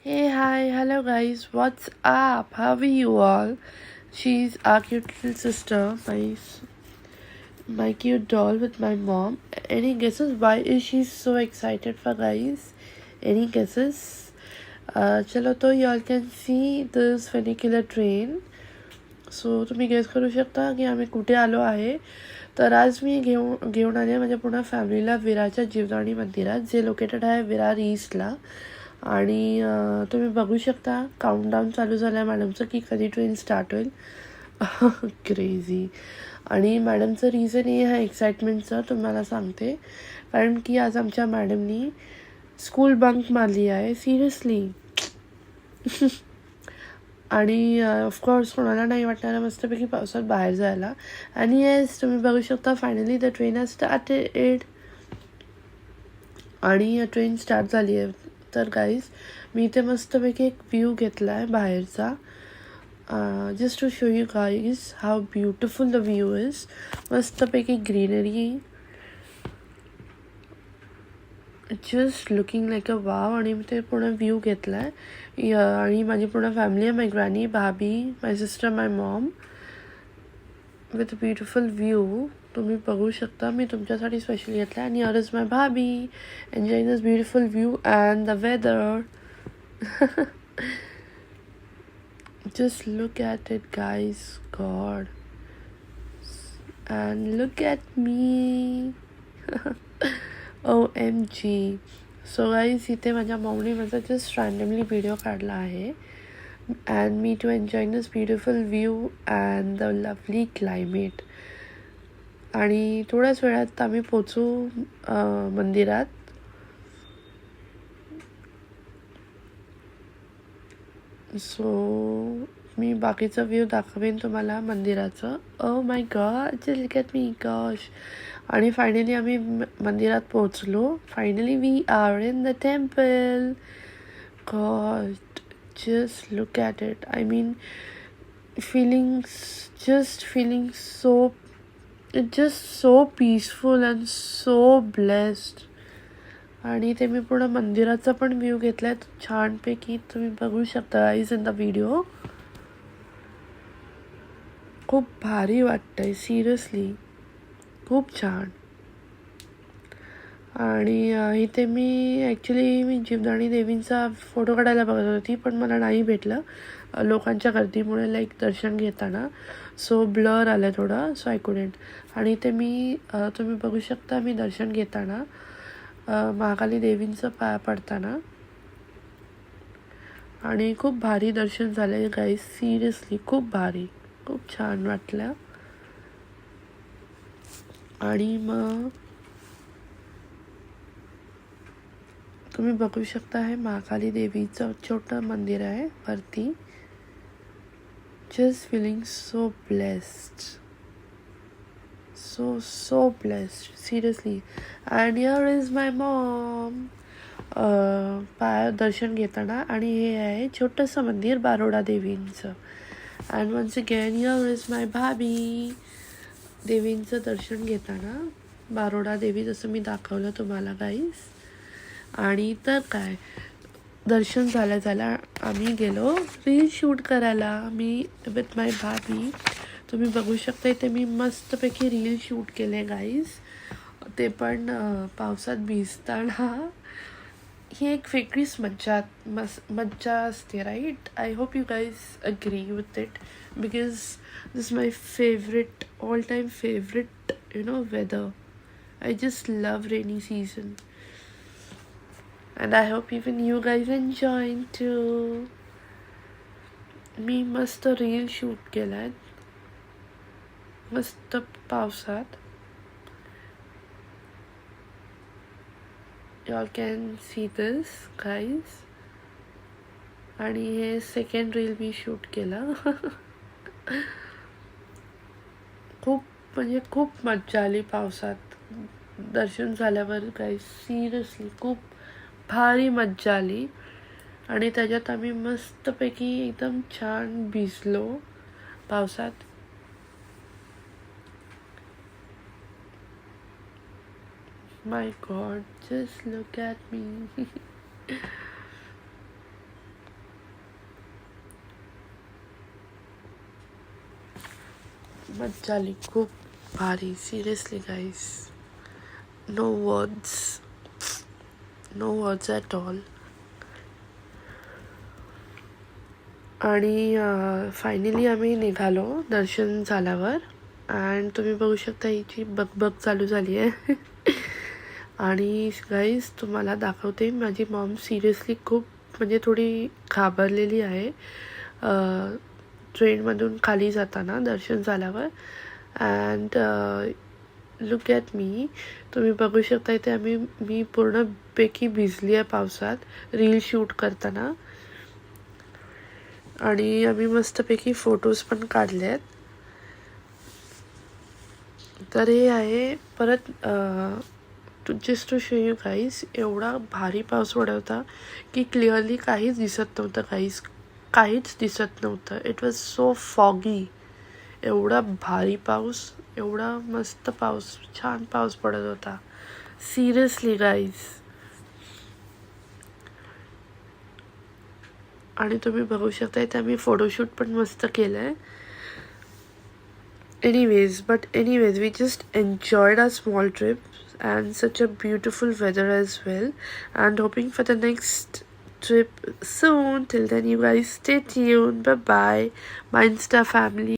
Hey, hi, hello guys, what's up? How are you all? She's our cute little sister, my cute doll with my mom. Any guesses why is she so excited for guys? Any guesses? Chalo to y'all can see this funicular train. So तुम्ही guess करू शकता की आम्ही कुठे आलो आहे. तर आज मी घेऊन आले माझ्या पूर्ण फॅमिलीला विरारच्या जीवदानी मंदिरात, जे लोकेटेड आहे विरार ईस्टला. आणि तुम्ही बघू शकता काउंटडाऊन चालू झालं आहे मॅडमचं की कधी ट्रेन स्टार्ट होईल. क्रेझी. आणि मॅडमचं रिझन हे आहे एक्साइटमेंटचं, तुम्हाला सांगते. कारण की आज आमच्या मॅडमनी स्कूल बंक मारली आहे, सिरियसली. आणि ऑफकोर्स कोणाला नाही वाटणार मस्तपैकी पावसात बाहेर जायला. आणि येस, तुम्ही बघू शकता finally the train has started. आणि ट्रेन स्टार्ट झाली आहे. तर गाईज, मी इथे मस्तपैकी एक व्ह्यू घेतला आहे बाहेरचा, just to show you guys how beautiful the view is. मस्तपैकी greenery, just looking like a wow. आणि मी ते पूर्ण व्ह्यू घेतला आहे. आणि माझी पूर्ण फॅमिली आहे, my granny, bhabhi, my sister, my mom, with beautiful view. तुम्ही बघू शकता, मी तुमच्यासाठी स्पेशली घेतला आहे. आणि here is my bhabhi enjoying this beautiful view and the weather. Just look at it guys, god, and look at me. OMG. So guys, इथे माझ्या मॉमनी माझा जस्ट रँडमली व्हिडिओ काढला आहे. अँड मी too enjoying this beautiful view and the lovely climate. आणि थोड्याच वेळात आम्ही पोचू मंदिरात. सो मी बाकीचं व्ह्यू दाखवेन तुम्हाला मंदिराचं. Oh my god, just look at me, gosh. आणि फायनली आम्ही मंदिरात पोचलो. Finally we are in the temple. God, just look at it. I mean, feeling so peaceful and so blessed. आणि ते मी पूर्ण मंदिराचा पण व्ह्यू घेतलाय छानपैकी, तुम्ही बघू शकता गाईज इन द व्हिडिओ. खूप भारी वाटतंय, सिरियसली खूप छान. आणि इथे मी जीवदानी देवींचा फोटो काढायला बघत होती, पण मला नाही भेटलं लोकांच्या गर्दीमुळे, लाईक दर्शन घेताना. सो ब्लर आलं थोडं, सो आय कुडंट. आणि इथे तुम्ही बघू शकता मी दर्शन घेताना महाकाली देवींचं पाया पडताना. आणि खूप भारी दर्शन झालं गाईज, सिरियसली खूप भारी, खूप छान वाटलं. आणि मग तुम्ही बघू शकता हे महाकाली देवीचं छोटं मंदिर आहे वरती. Just feeling so blessed, so blessed, seriously. And here is my mom पाय दर्शन घेताना. आणि हे आहे छोटंसं मंदिर बारोडा देवींचं. And once again here is my bhabhi, देवींचं दर्शन घेताना. बारोडा देवी जसं मी दाखवलं तुम्हाला गाईस. आणि तर काय, दर्शन झाल्या आम्ही गेलो रील शूट करायला, मी विथ माय भाभी. तुम्ही बघू शकता इथे मी मस्तपैकी रील शूट केले गाईज, ते पण पावसात भिजताना. ही एक वेगळीच मज्जा असते, right. I hope you guys agree with it, because this my favourite, all time favourite weather. I just love rainy season. And I hope even you guys enjoying too. मी मस्त reel shoot केलाय मस्त पावसात. Y'all can see this guys. आणि हे second reel मी shoot केलं. खूप मज्जा आली पावसात दर्शन झाल्यावर गाईज, सिरियसली खूप भारी मज्जा आली. आणि त्याच्यात आम्ही मस्तपैकी एकदम छान भिजलो पावसात. My God, just look at me. मज्जा आली खूप भारी. Seriously guys, no words at all. आणि फायनली आम्ही निघालो दर्शन झाल्यावर. अँड तुम्ही बघू शकता हिची बकबक चालू झाली आहे. आणि गाईज तुम्हाला दाखवते, माझी मॉम सिरियसली खूप म्हणजे थोडी घाबरलेली आहे ट्रेनमधून खाली जाताना दर्शन झाल्यावर. अँड लुक ॲट मी, तुम्ही बघू शकता इथे मी पूर्णपैकी भिजली आहे पावसात रील शूट करताना. आणि आम्ही मस्तपैकी फोटोज पण काढले आहेत. तर हे आहे परत just to show you guys, एवढा भारी पाऊस पडत होता की क्लिअरली काहीच दिसत नव्हतं गाईज, काहीच दिसत नव्हतं. It was so foggy. एवढा भारी पाऊस, एवढा मस्त पाऊस, छान पाऊस पडत होता सिरियसली गाईज. आणि तुम्ही बघू शकता इथे आम्ही फोटोशूट पण मस्त केलं आहे. Anyways, we just enjoyed our small trip and such a beautiful weather as well, and hoping for the next trip soon. Till then, you guys stay tuned. Bye bye, my Insta family.